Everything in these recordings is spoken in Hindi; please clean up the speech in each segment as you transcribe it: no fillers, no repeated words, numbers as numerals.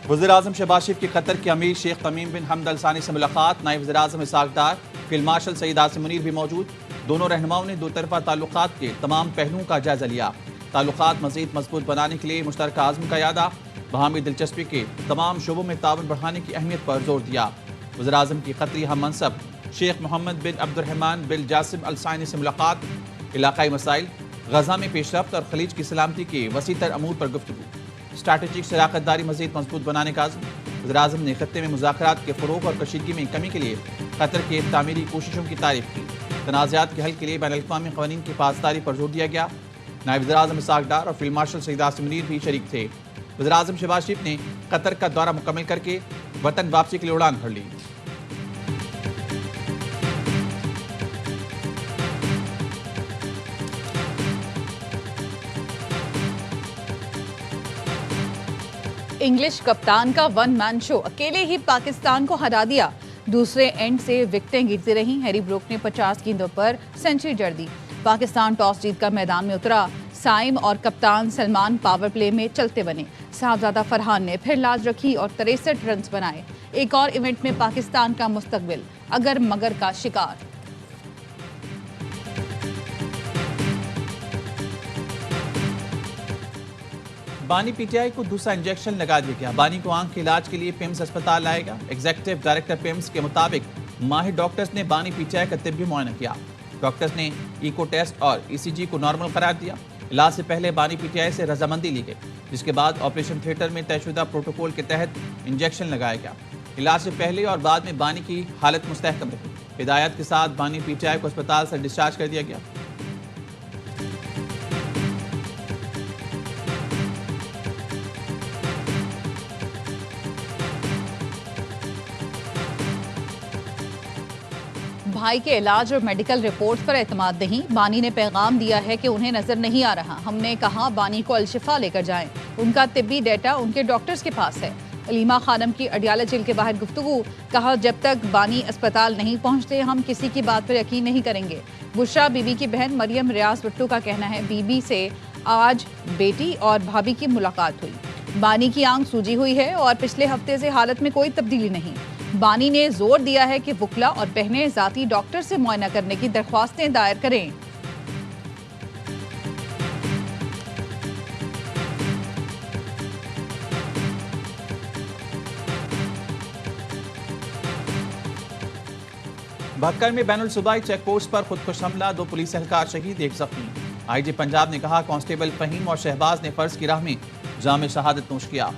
वज़ीर-ए-आज़म शहबाज शरीफ की कतर के अमीर शेख तमीम बिन हमद अल सानी से मुलाकात। नायब वज़ीर-ए-आज़म इसहाक डार, फील्ड मार्शल सईद आसिम मुनीर भी मौजूद। दोनों रहनुमाओं ने दो तरफा ताल्लुकात के तमाम पहलुओं का जायजा लिया। ताल्लुकात मज़ीद मजबूत बनाने के लिए मुश्तरका आज़म का यादा। बाहमी दिलचस्पी के तमाम शोबों में ताउन बढ़ाने की अहमियत पर जोर दिया। वज़ीर-ए-आज़म की कतरी हम मनसब शेख मोहम्मद बिन अब्दुर्रहमान बिन जासिम अल सानी से मुलाकात। इलाकाई मसाइल, गजा में पेशरफ्त और खलीज की सलामती के वसीतर अमूर पर गुफ्तगू। स्ट्रैटेजिक शराकतदारी मज़ीद मजबूत बनाने का आज़म। वज़ीर-ए-आज़म ने खत्ते में मुज़ाकरात के फ़रोग़ और कशीदगी में कमी के लिए कतर के तामीरी कोशिशों की तारीफ़ की। तनाज़ात के हल के लिए बैनुल-अक़वामी क़वानीन की पासदारी पर जोर दिया गया। नायब वज़ीर-ए-आज़म इसहाक डार और फील्ड मार्शल सईद आसिम मुनीर भी शरीक थे। वज़ीर-ए-आज़म शहबाज शरीफ ने कतर का दौरा मुकम्मल करके वतन वापसी के लिए उड़ान भर ली। इंग्लिश कप्तान का वन मैन शो, अकेले ही पाकिस्तान को हरा दिया। दूसरे एंड से विकेटें गिरती रहीं। हैरी ब्रूक ने 50 गेंदों पर सेंचुरी जड़ दी। पाकिस्तान टॉस जीतकर मैदान में उतरा। साइम और कप्तान सलमान पावर प्ले में चलते बने। साहबजादा फरहान ने फिर लाज रखी और 63 रन बनाए। एक और इवेंट में पाकिस्तान का मुस्तकबिल अगर मगर का शिकार। बानी पीटीआई को दूसरा इंजेक्शन लगा दिया गया। बानी को आंख के इलाज के लिए पिम्स अस्पताल लाएगा। एग्जीक्यूटिव डायरेक्टर पिम्स के मुताबिक माहिर डॉक्टर्स ने बानी पीटीआई का तिब्बी मुआयना किया। डॉक्टर्स ने इको टेस्ट और ईसीजी को नॉर्मल करार दिया। इलाज से पहले बानी पीटीआई से रजामंदी ली गई, जिसके बाद ऑपरेशन थिएटर में तयशुदा प्रोटोकॉल के तहत इंजेक्शन लगाया गया। इलाज से पहले और बाद में बानी की हालत मुस्तहकम रही। हिदायत के साथ बानी पीटीआई को अस्पताल से डिस्चार्ज कर दिया गया। भाई के इलाज और मेडिकल रिपोर्ट पर एतमाद नहीं। बानी ने पैगाम दिया है कि उन्हें नजर नहीं आ रहा। हमने कहा बानी को अलशिफा लेकर जाएं। उनका तिब्बी डेटा उनके डॉक्टर्स के पास है। अलीमा खानम की अडियाला जेल के बाहर गुफ्तगू। कहा जब तक बानी अस्पताल नहीं पहुंचते हम किसी की बात पर यकीन नहीं करेंगे। बुशरा बीबी की बहन मरियम रियाज भुट्टो का कहना है बीबी से आज बेटी और भाभी की मुलाकात हुई। बानी की आंख सूजी हुई है और पिछले हफ्ते से हालत में कोई तब्दीली नहीं। बानी ने जोर दिया है कि वुकला और बहनें जाती डॉक्टर से मुआयना करने की दरख्वास्तें दायर करें। भक्कर में बैनुल सूबाई चेक पोस्ट पर खुदकुश हमला, 2 पुलिस एहलकार शहीद, 1 जख्मी। आईजी पंजाब ने कहा कांस्टेबल फहीम और शहबाज ने फर्ज की राह में जाम शहादत नोश किया।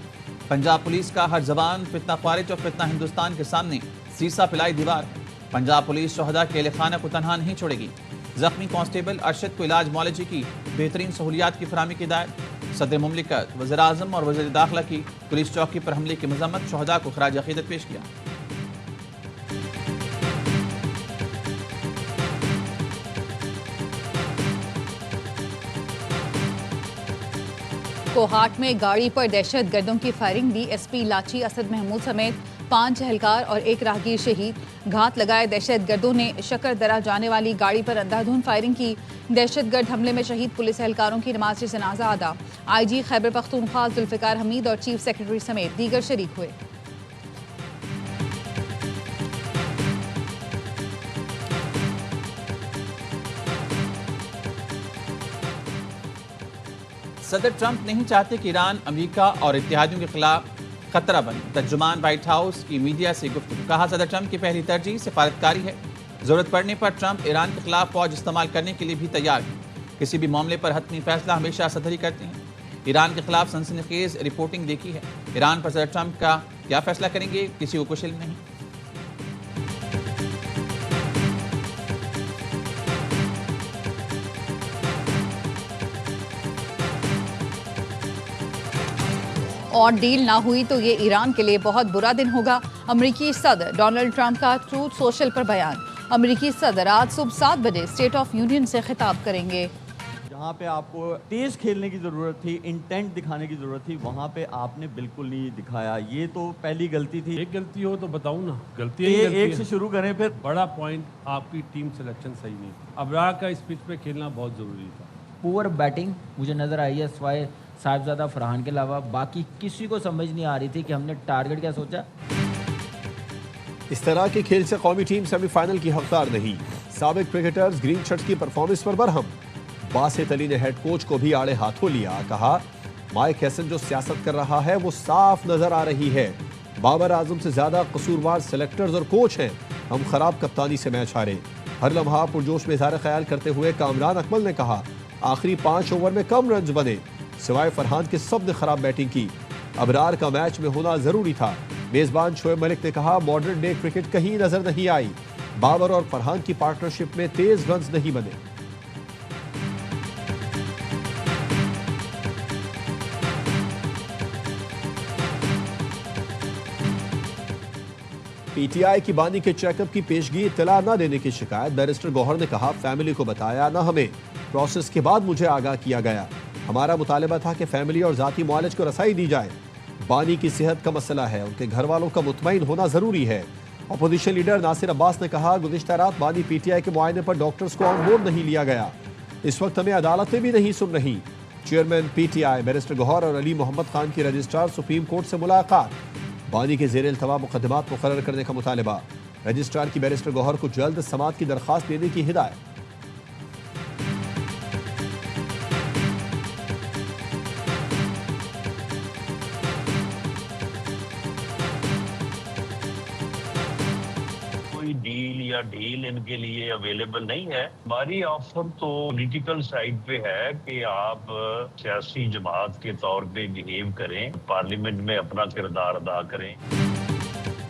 पंजाब पुलिस का हर जबान फितना खारिज और फितना हिंदुस्तान के सामने सीसा पिलाई दीवार है। पंजाब पुलिस शहदा के अहलखाना को तनहा नहीं छोड़ेगी। जख्मी कांस्टेबल अरशद को इलाज मौलजी की बेहतरीन सहूलियात की फराहमी की हिदायत। सदर मुमलिकत, वज़ीर-ए-आज़म और वज़ीर दाखिला की पुलिस चौकी पर हमले की मजम्मत, शहदा को खराज अकीदत पेश किया। कोहाट में गाड़ी पर दहशत गर्दों की फायरिंग। डीएसपी लाची असद महमूद समेत 5 एहलकार और 1 राहगीर शहीद। घात लगाए दहशत गर्दों ने शकरदरा जाने वाली गाड़ी पर अंधाधुंध फायरिंग की। दहशत गर्द हमले में शहीद पुलिस एहलकारों की नमाज जनाजा अदा। आईजी खैबर पख्तूनख्वा जुल्फिकार हमीद और चीफ सेक्रेटरी समेत दीगर शरीक हुए। सदर ट्रंप नहीं चाहते कि ईरान अमेरिका और इत्तेहादियों के खिलाफ खतरा बने। तर्जुमान व्हाइट हाउस की मीडिया से गुफ्तगू। कहा सदर ट्रंप की पहली तरजीह सिफारतकारी है। जरूरत पड़ने पर ट्रंप ईरान के खिलाफ फौज इस्तेमाल करने के लिए भी तैयार है। किसी भी मामले पर हतमी फैसला हमेशा सदर ही करते हैं। ईरान के खिलाफ सनसनीखेज रिपोर्टिंग देखी है। ईरान पर सदर ट्रंप का क्या फैसला करेंगे किसी को कुछ इल्म नहीं। और डील ना हुई तो ये ईरान के लिए बहुत बुरा दिन होगा। अमेरिकी सदर डोनाल्ड ट्रंप का ट्रूथ सोशल पर बयान। अमेरिकी सदर आज सुबह 7 बजे स्टेट ऑफ यूनियन से खिताब करेंगे। जहाँ पे आपको तेज खेलने की ज़रूरत थी, इंटेंट दिखाने की ज़रूरत थी, वहाँ पे आपने बिल्कुल नहीं दिखाया। ये तो पहली गलती थी। एक गलती हो तो बताऊँ ना, गलती एक से शुरू करें। फिर बड़ा पॉइंट आपकी टीम सिलेक्शन सही नहीं थी। अबरार का इस पिच पे खेलना बहुत ज़रूरी था। पुअर बैटिंग मुझे नज़र आई है, सिवाय साहिबजादा फरहान के अलावा बाकी किसी को समझ नहीं आ रही थी कि हमने टारगेट क्या सोचा। इस तरह के खेल से कौमी टीम सेमीफाइनल की हकदार नहीं। साबिक क्रिकेटर्स ग्रीन शर्ट की परफॉर्मेंस पर बरहम। बासित अली ने हेड कोच को भी आड़े हाथों लिया, कहा माइक हैसन जो सियासत कर रहा है वो साफ नजर आ रही है। बाबर आजम से ज्यादा कसूरवार सेलेक्टर्स और कोच हैं। हम खराब कप्तानी से मैच हारे। हर लम्हा पुरजोश में इज़हार ख्याल करते हुए कामरान अकमल ने कहा आखिरी 5 ओवर में कम रन बने, सिवाय फरहान के सब ने खराब बैटिंग की। अबरार का मैच में होना जरूरी था। मेजबान शोएब मलिक ने कहा मॉडर्न डे क्रिकेट कहीं नजर नहीं आई। बाबर और फरहान की पार्टनरशिप में तेज रन नहीं बने। पीटीआई की बानी के चेकअप की पेशगी इत्तला न देने की शिकायत। बैरिस्टर गौहर ने कहा फैमिली को बताया न हमें, प्रोसेस के बाद मुझे आगाह किया गया। हमारा मुतालिबा था कि फैमिली और जाती मुआलिज को रसाई दी जाए। बानी की सेहत का मसला है, उनके घर वालों का मुतमईन होना जरूरी है। अपोजिशन लीडर नासिर अब्बास ने कहा गुज़िश्ता रात बानी पीटीआई के मुआयने पर डॉक्टर्स को ऑन बोर्ड नहीं लिया गया। इस वक्त हमें अदालतें भी नहीं सुन रही। चेयरमैन पीटीआई बैरिस्टर गौहर और अली मोहम्मद खान की रजिस्ट्रार सुप्रीम कोर्ट से मुलाकात। बानी के ज़ेर इल्तवा मुकदमात मुकर्रर करने का मुतालिबा। रजिस्ट्रार की बैरिस्टर गौहर को जल्द समाअत की दरख्वास्त देने की हिदायत। डील या डील इनके लिए अवेलेबल नहीं है। हमारी ऑफर तो पॉलिटिकल साइड पे है कि आप सियासी जमात के तौर पे बिहेव करें, पार्लियामेंट में अपना किरदार अदा करें।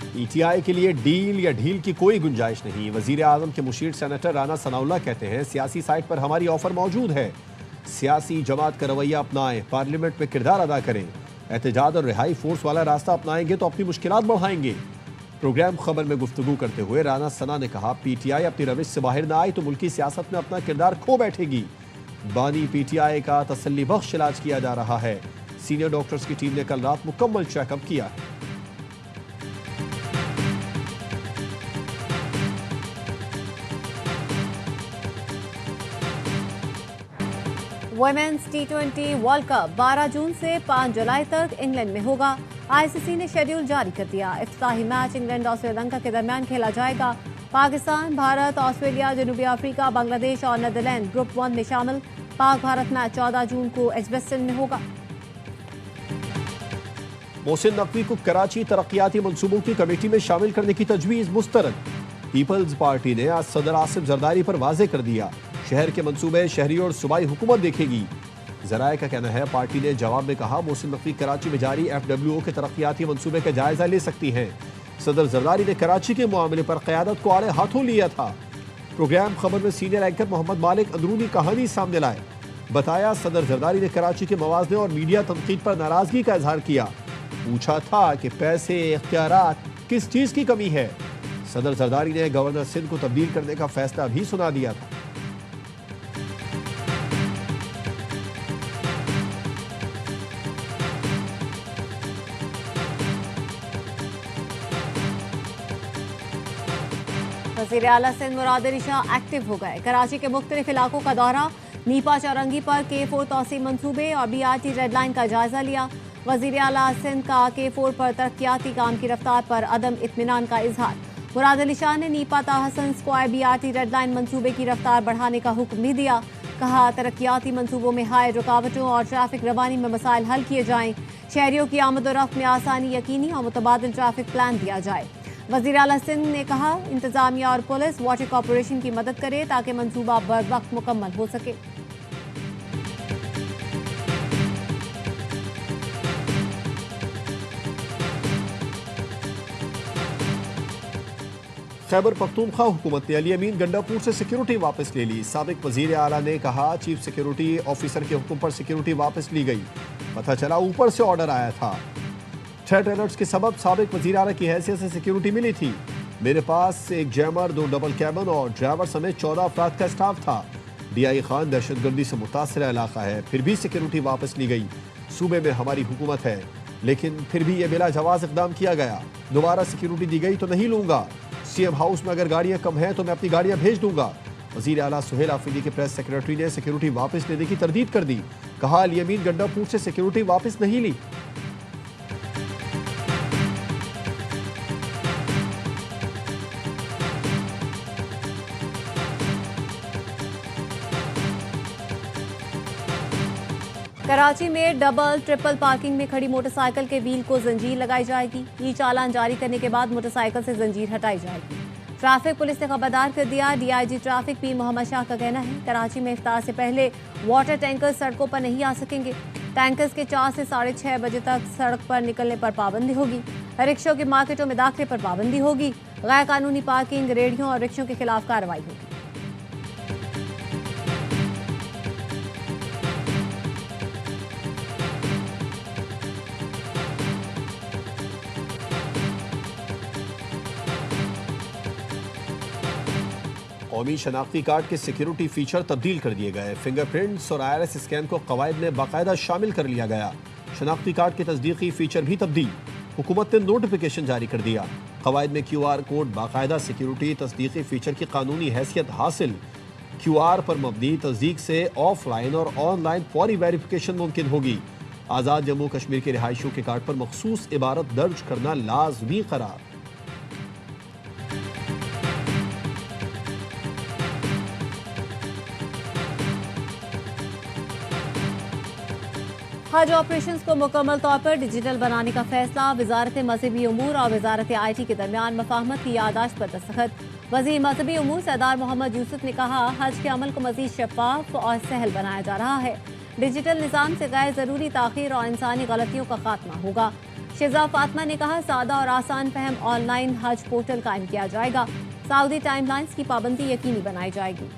पीटीआई के लिए डील या ढील की कोई गुंजाइश नहीं। वजीर आजम के मुशीर सेनेटर राना सनाउल्लाह कहते हैं सियासी साइट पर हमारी ऑफर मौजूद है। सियासी जमात का रवैया अपनाएं, पार्लियामेंट में किरदार अदा करें। एहतजाज और रिहाई फोर्स वाला रास्ता अपनाएंगे तो अपनी मुश्किलात बढ़ाएंगे। प्रोग्राम खबर में गुफ्तगू करते हुए राना सना ने कहा पीटीआई अपनी रविश से बाहर न आए तो मुल्की सियासत में अपना किरदार खो बैठेगी। बानी पीटीआई का तसल्ली बख्श इलाज किया जा रहा है। सीनियर डॉक्टर्स की टीम ने कल रात मुकम्मल चेकअप किया है। वुमेन्स T20 वर्ल्ड कप 12 जून से 5 जुलाई तक इंग्लैंड में होगा। आईसीसी ने शेड्यूल जारी कर दिया। इफ्तिताही मैच इंग्लैंड और श्रीलंका के दरमियान खेला जाएगा। पाकिस्तान, भारत, ऑस्ट्रेलिया, जनूबी अफ्रीका, बांग्लादेश और नीदरलैंड ग्रुप 1 में शामिल। पाक भारत मैच 14 जून को एजबेस्टन में होगा। मोहसिन नकवी को कराची तरक्याती मंसूबों की कमेटी में शामिल करने की तजवीज़ मुस्तरद। पीपल्स पार्टी ने आज सदर आसिफ जरदारी पर वाजे कर दिया शहर के मंसूबे शहरी और सूबाई हुकूमत देखेगी। जराये का कहना है पार्टी ने जवाब में कहा मोहसिन नकवी कराची में जारी FWO के तरक्याती मंसूबे का जायजा ले सकती हैं। सदर जरदारी ने कराची के मामले पर क़यादत को आड़े हाथों लिया था। प्रोग्राम खबर में सीनियर एंकर मोहम्मद मालिक अंदरूनी कहानी सामने लाए। बताया सदर जरदारी ने कराची के मवाज़ने और मीडिया तनकीद पर नाराजगी का इजहार किया। पूछा था कि पैसे इख्तियारात किस चीज़ की कमी है। सदर जरदारी ने गवर्नर सिंध को तब्दील करने का फैसला भी सुना दिया था। वज़ीर आला सिंध मुराद अली शाह एक्टिव हो गए। कराची के मुख्तलिफ इलाकों का दौरा, नीपा चौरंगी पर K4 तौसील मंसूबे और BRT रेड लाइन का जायजा लिया। वज़ीर आला सिंध का K4 पर तरक्याती काम की रफ्तार पर अदम इत्मीनान का इजहार। मुराद अली शाह ने नीपा ताहसन स्क्वायर BRT रेड लाइन मंसूबे की रफ्तार बढ़ाने का हुक्म भी दिया। कहा तरक्याती मंसूबों में हाई रुकावटों और ट्रैफिक रवानी में मसाइल हल किए जाएं। शहरियों की आमद-ओ-रफ्त में आसानी यकीनी और मुतबादिल ट्रैफिक प्लान दिया जाए। वज़ीर आला सिंध ने कहा इंतजामिया और पुलिस वाटर कॉरपोरेशन की मदद करे ताकि मंसूबा बर वक्त मुकम्मल हो सके। खैबर पख्तूनख्वा हुकूमत ने अली अमीन गंडापुर से सिक्योरिटी वापस ले ली। साबिक वजीर आला ने कहा चीफ सिक्योरिटी ऑफिसर के हुक्म पर सिक्योरिटी वापस ली गई। पता चला ऊपर से ऑर्डर आया था। थ्रेट अलर्ट्स के सबब साबिक वजीर आला की हैसियत से सिक्योरिटी मिली थी। मेरे पास एक जैमर, 2 डबल कैबन और ड्राइवर समेत 14 अफराद का स्टाफ था। DI खान दहशतगर्दी से मुतासरा इलाका है, फिर भी सिक्योरिटी वापस ली गई। सूबे में हमारी हुकूमत है, लेकिन फिर भी ये बिला जवाज इकदाम किया गया। दोबारा सिक्योरिटी दी गई तो नहीं लूंगा। CM हाउस में अगर गाड़ियां कम हैं तो मैं अपनी गाड़ियां भेज दूंगा। वजीर आला सुहेल आफरीदी के प्रेस सेक्रेटरी ने सिक्योरिटी वापस लेने की तरदीद कर दी। कहा अल-यमीन गंडापुर से सिक्योरिटी वापस नहीं ली। कराची में डबल ट्रिपल पार्किंग में खड़ी मोटरसाइकिल के व्हील को जंजीर लगाई जाएगी। ई चालान जारी करने के बाद मोटरसाइकिल से जंजीर हटाई जाएगी। ट्रैफिक पुलिस ने खबरदार कर दिया। DIG traffic P Mohammad Shah का कहना है कराची में इफ्तार से पहले वाटर टैंकर्स सड़कों पर नहीं आ सकेंगे। टैंकर्स के 4 से 6:30 बजे तक सड़क पर निकलने पर पाबंदी होगी। रिक्शों की मार्केटों में दाखिले पर पाबंदी होगी। गैर कानूनी पार्किंग, रेहड़ियों और रिक्शों के खिलाफ कार्रवाई होगी। कौमी शनाख्ती कार्ड के सिक्योरिटी फीचर तब्दील कर दिए गए। फिंगरप्रिंट्स और आईआरएस स्कैन को कवायद में बाकायदा शामिल कर लिया गया। शनाख्ती कार्ड के तस्दीकी फीचर भी तब्दील। हुकूमत ने नोटिफिकेशन जारी कर दिया। कवायद में QR कोड, बाकायदा सिक्योरिटी तस्दीकी फीचर की कानूनी हैसियत हासिल। QR पर मबनी तस्दीक से ऑफलाइन और ऑनलाइन फौरी वेरिफिकेशन मुमकिन होगी। आज़ाद जम्मू कश्मीर के रिहायशियों के कार्ड पर मखसूस इबारत दर्ज करना लाजमी करार। हज ऑपरेशंस को मुकम्मल तौर पर डिजिटल बनाने का फैसला। वजारत मजहबी उमूर और वजारत IT के दरमियान मफाहमत की याददाश्त पर दस्तखत। वज़ीर मजहबी उमूर सरदार मोहम्मद यूसुफ ने कहा हज के अमल को मजीद शफाफ और सहल बनाया जा रहा है। डिजिटल निज़ाम से गैर ज़रूरी ताख़ीर और इंसानी गलतियों का खात्मा होगा। शिजा फातिमा ने कहा सादा और आसान फहम ऑनलाइन हज पोर्टल कायम किया जाएगा। सऊदी टाइमलाइंस की पाबंदी यकीनी बनाई जाएगी।